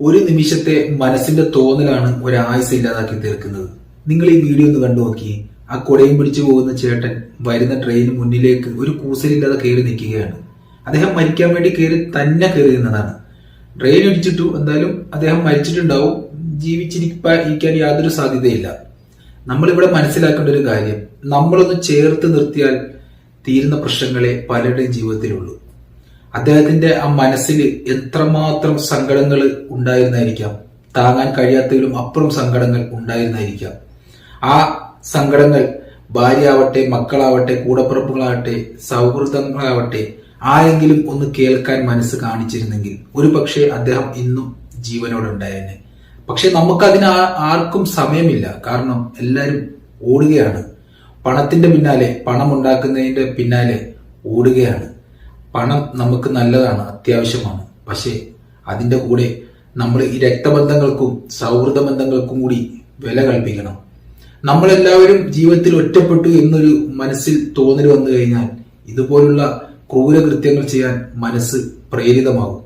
ഒരു നിമിഷത്തെ മനസ്സിന്റെ തോന്നലാണ് ഒരായുസ് ഇല്ലാതാക്കി തീർക്കുന്നത്. നിങ്ങൾ ഈ വീഡിയോ ഒന്ന് കണ്ടു നോക്കി. ആ കുടയും പിടിച്ചു പോകുന്ന ചേട്ടൻ വരുന്ന ട്രെയിന് മുന്നിലേക്ക് ഒരു കൂസലില്ലാതെ കയറി നിൽക്കുകയാണ്. അദ്ദേഹം മരിക്കാൻ വേണ്ടി തന്നെ കയറി നിന്നതാണ്. ട്രെയിൻ ഇടിച്ചിട്ടു, എന്തായാലും അദ്ദേഹം മരിച്ചിട്ടുണ്ടാവും. ജീവിച്ചിരിക്കാൻ യാതൊരു സാധ്യതയില്ല. നമ്മളിവിടെ മനസ്സിലാക്കേണ്ട ഒരു കാര്യം, നമ്മളൊന്ന് ചേർത്ത് നിർത്തിയാൽ തീരുന്ന പ്രശ്നങ്ങളെ പലരുടെയും ജീവിതത്തിലുള്ളൂ. അദ്ദേഹത്തിന്റെ ആ മനസ്സിൽ എത്രമാത്രം സങ്കടങ്ങൾ ഉണ്ടായിരുന്നായിരിക്കാം, താങ്ങാൻ കഴിയാത്തതിലും അപ്പുറം സങ്കടങ്ങൾ ഉണ്ടായിരുന്നായിരിക്കാം. ആ സങ്കടങ്ങൾ ഭാര്യയാവട്ടെ, മക്കളാവട്ടെ, കൂടപ്പിറപ്പുകളാവട്ടെ, സൗഹൃദങ്ങളാവട്ടെ, ആരെങ്കിലും ഒന്ന് കേൾക്കാൻ മനസ്സ് കാണിച്ചിരുന്നെങ്കിൽ ഒരു പക്ഷേ അദ്ദേഹം ഇന്നും ജീവനോടെ ഉണ്ടായേനെ. പക്ഷെ നമുക്കതിന് ആർക്കും സമയമില്ല. കാരണം എല്ലാവരും ഓടുകയാണ്, പണത്തിന്റെ പിന്നാലെ, പണം ഉണ്ടാക്കുന്നതിന്റെ പിന്നാലെ ഓടുകയാണ്. പണം നമുക്ക് നല്ലതാണ്, അത്യാവശ്യമാണ്. പക്ഷേ അതിന്റെ കൂടെ നമ്മൾ ഈ രക്തബന്ധങ്ങൾക്കും സൗഹൃദ ബന്ധങ്ങൾക്കും കൂടി വില കൽപ്പിക്കണം. നമ്മളെല്ലാവരും ജീവിതത്തിൽ ഒറ്റപ്പെട്ടു എന്നൊരു മനസ്സിൽ തോന്നൽ വന്നു കഴിഞ്ഞാൽ ഇതുപോലുള്ള ക്രൂരകൃത്യങ്ങൾ ചെയ്യാൻ മനസ്സ് പ്രേരിതമാകും.